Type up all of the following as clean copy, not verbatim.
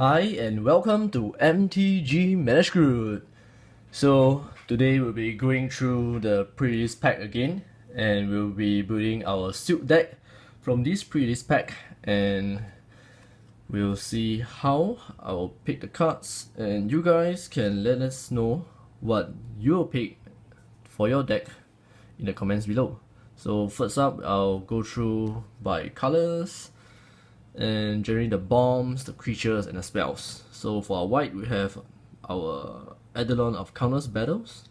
Hi and welcome to MTG Managed Group. So today we'll be going through the pre-release pack again, and we'll be building our suit deck from this pre-release pack, and we'll see how I'll pick the cards, and you guys can let us know what you'll pick for your deck in the comments below. So first up, I'll go through by colors and generate the bombs, the creatures, and the spells. So for our white, we have our Eidolon of Countless Battles.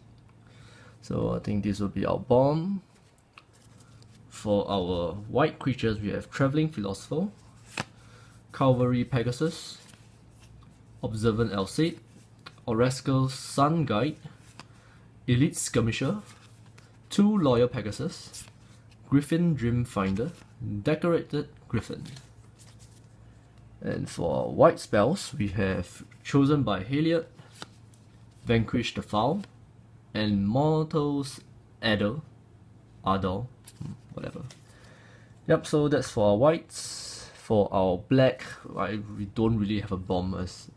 So I think this will be our bomb. For our white creatures, we have Traveling Philosopher, Cavalry Pegasus, Observant Alseid, Oracle Sun Guide, Elite Skirmisher, 2 Loyal Pegasus, Griffin Dreamfinder, Decorated Griffin. And for white spells, we have Chosen by Heliod, Vanquish the Foul, and Mortal's Ardor, whatever. Yep, so that's for our whites. For our black, we don't really have a bomb, as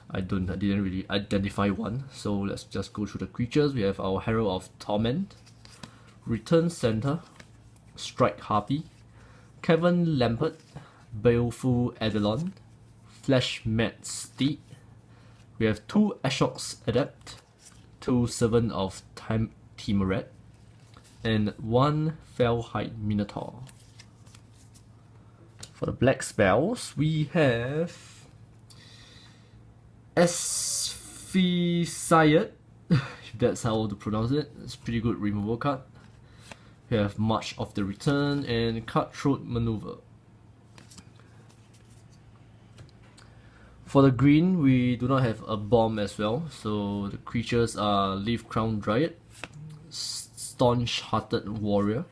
I didn't really identify one. So let's just go through the creatures. We have our Herald of Torment, Return Center, Strike Harpy, Kevin Lampert, Baleful Eidolon, Flash Mad Steed. We have 2 Ashox Adept, 2 Servant of Timuret, and 1 Fellhide Minotaur. For the black spells, we have Asphyxiate, if that's how to pronounce it. It's a pretty good removal card. We have March of the Return and Cutthroat Maneuver. For the green, we do not have a bomb as well, so the creatures are Leaf Crown Dryad, Staunch Hearted Warrior,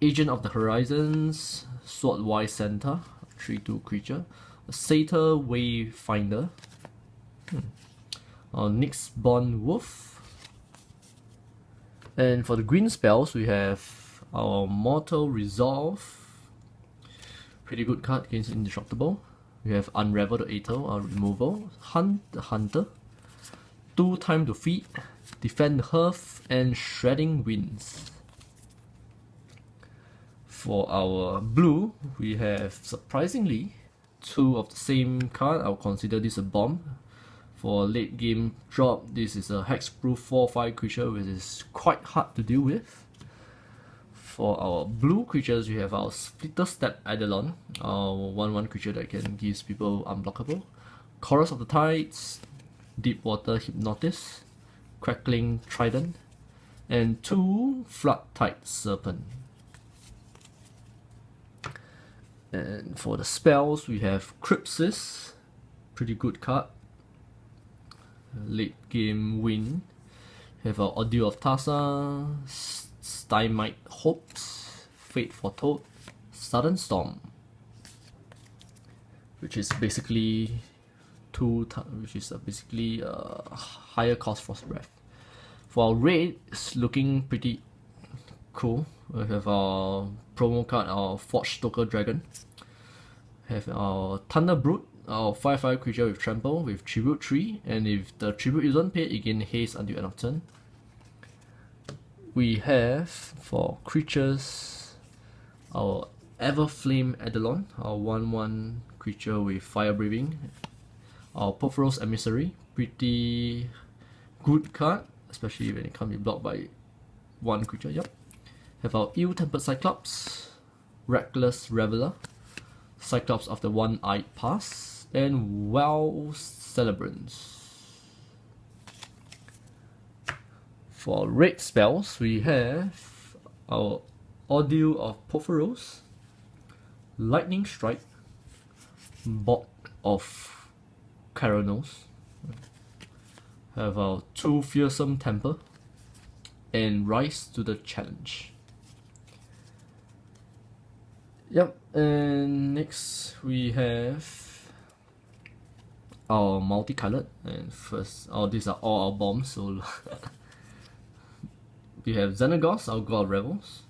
Agent of the Horizons, Swordwise Centaur, 3/2 creature, Satyr Wayfinder, Nyxborn Wolf. And for the green spells, we have our Mortal Resolve, pretty good card against Indestructible. We have Unravel the Aether, our removal, Hunt the Hunter, 2 Time to Feed, Defend the Hearth, and Shredding Winds. For our blue, we have surprisingly 2 of the same card. I'll consider this a bomb. For late game drop, this is a Hexproof 4/5 creature, which is quite hard to deal with. For our blue creatures, we have our Splitter Step Eidolon, our 1/1 creature that can give people unblockable, Chorus of the Tides, Deepwater Hypnotis, Crackling Trident, and 2 Floodtide Serpent. And for the spells, we have Crypsis, pretty good card, late game win. We have our Ordeal of Tarsa, Stymite Hopes, Fate Foretold, Sudden Storm, which is basically higher cost Frost Breath. For our red, it's looking pretty cool. We have our promo card, our Forge Stoker Dragon. We have our Thunderbrute, our 5/5 creature with Trample with Tribute 3, and if the Tribute isn't paid, you gain haste until end of turn. We have, for creatures, our Everflame Eidolon, our 1/1 creature with Fire Breathing, our Porphyros Emissary, pretty good card, especially when it can't be blocked by 1 creature. Yep. Have our Ill-Tempered Cyclops, Reckless Reveler, Cyclops of the One-Eyed Pass, and Well Celebrants. For red spells, we have our Ordeal of Porphyros, Lightning Strike, Bot of Caranos, have our 2 Fearsome Temper, and Rise to the Challenge. Yep, and next we have our multicolored, and first, these are all our bombs, so we have Xenagos, our God of Revels,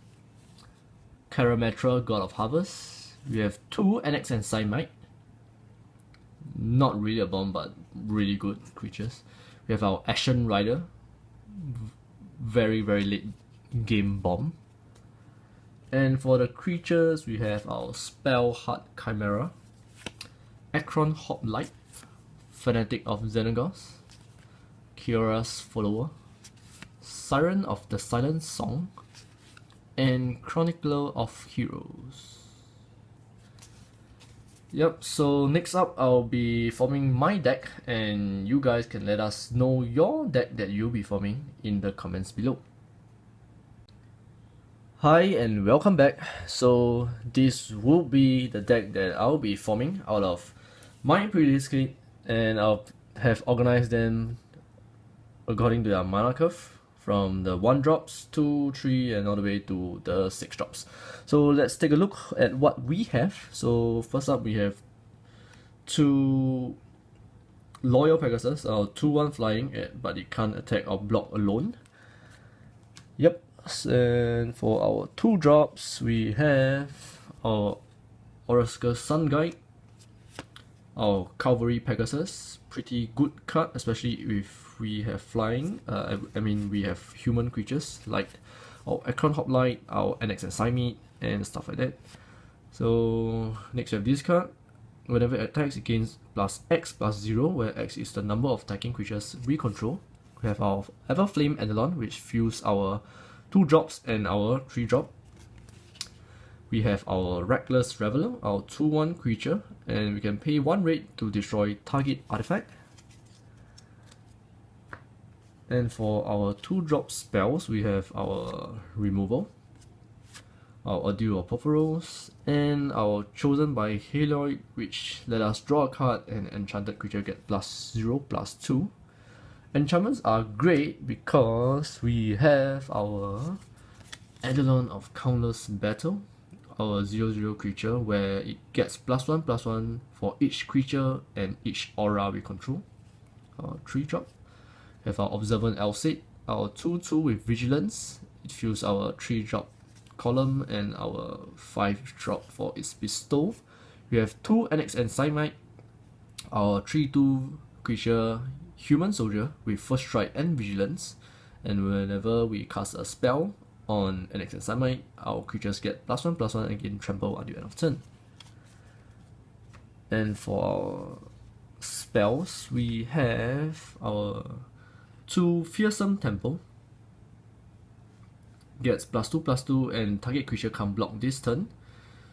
Karametra, God of Harvest. We have 2 NX and Psymite, not really a bomb, but really good creatures. We have our Ashen Rider, very late game bomb. And for the creatures, we have our Spell Hard Chimera, Akron Hoplite, Fanatic of Xenagos, Kiora's Follower, Siren of the Silent Song, and Chronicler of Heroes. Yep, so next up I'll be forming my deck, and you guys can let us know your deck that you'll be forming in the comments below. Hi and welcome back. So this will be the deck that I'll be forming out of my previous kit, and I'll have organized them according to their mana curve from the 1-drops, 2, 3 and all the way to the 6-drops. So let's take a look at what we have. So first up we have 2 Loyal Pegasus, 2/1 flying, but it can't attack or block alone. Yep. And for our 2-drops, we have our Oreskes Sun Guide, our Cavalry Pegasus, pretty good card, especially if we have flying. I mean, we have human creatures like our Akron Hoplite, our NX and Psymete, and stuff like that. So next we have this card. Whenever it attacks, it gains +X+0, where X is the number of attacking creatures we control. We have our Everflame Eidolon, which fuels our 2-drops and our 3-drop. We have our Reckless Reveler, our 2/1 creature, and we can pay 1 red to destroy target artifact. And for our 2-drop spells, we have our Removal, our Audio of Porphyros, and our Chosen by Haloid, which let us draw a card and enchanted creature get +0/+2. Enchantments are great because we have our Eidolon of Countless Battle, our 0/0 creature, where it gets +1/+1 for each creature and each aura we control. Our 3-drop. We have our Observant Elfset, our 2/2 with Vigilance. It fills our 3-drop column, and our 5-drop for its Bestow. We have 2 NX and Psymete, our 3/2 creature Human Soldier with First Strike and Vigilance, and whenever we cast a spell on NX and Psymete, our creatures get +1/+1 and gain Trample at the end of turn. And for our spells, we have our 2 Fearsome Temple, gets +2/+2 and target creature can't block this turn.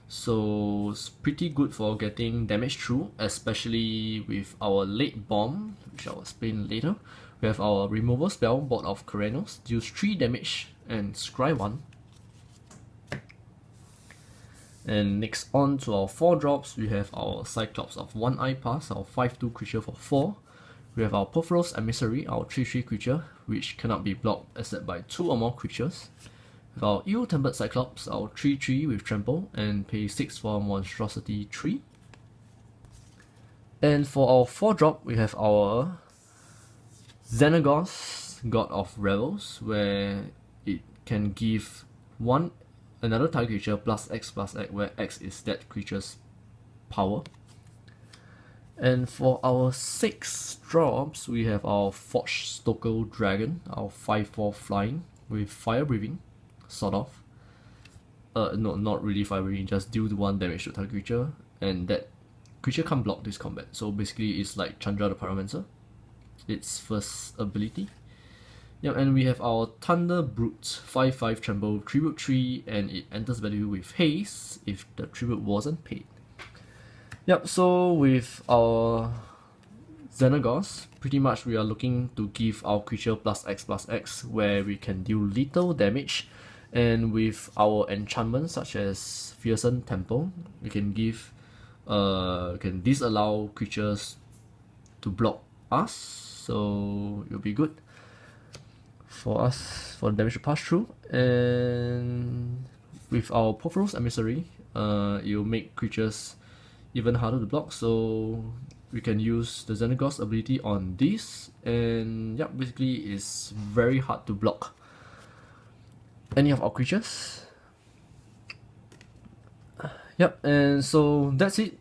So it's pretty good for getting damage through, especially with our late bomb, which I'll explain later. We have our Removal spell, Board of Keranos, deals 3 damage and scry 1. And next on to our 4-drops, we have our Cyclops of One-Eye Pass, our 5/2 creature for 4. We have our Porphyros Emissary, our 3/3 creature, which cannot be blocked except by 2 or more creatures. With our Ill-Tempered Cyclops, our 3/3 with Trample, and pay 6 for Monstrosity 3. And for our 4-drop, we have our Xenagos, God of Revels, where it can give another target creature +X/+X, where X is that creature's power. And for our 6-drops, we have our Forge Stoker Dragon, our 5/4 flying with Fire Breathing, sort of. No, not really Fire Breathing, just deal 1 damage to target creature, and that creature can't block this combat. So basically it's like Chandra the Pyromancer, its first ability. Yep, and we have our Thunder Brute, 5/5 Tremble, Tribute 3, and it enters value with haste if the tribute wasn't paid. Yep, so with our Xenagos, pretty much we are looking to give our creature +X/+X, where we can deal little damage, and with our enchantments such as Fearsome Temple, we can give can disallow creatures to block us, so it'll be good for us for the damage to pass through. And with our Porphyros Emissary, it'll make creatures even harder to block, so we can use the Xenagos ability on this, and yeah, basically it's very hard to block any of our creatures. Yep, and so that's it.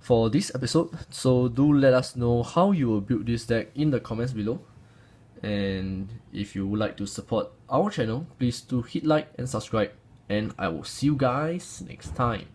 for this episode. So do let us know how you will build this deck in the comments below. And if you would like to support our channel, please do hit like and subscribe. And I will see you guys next time.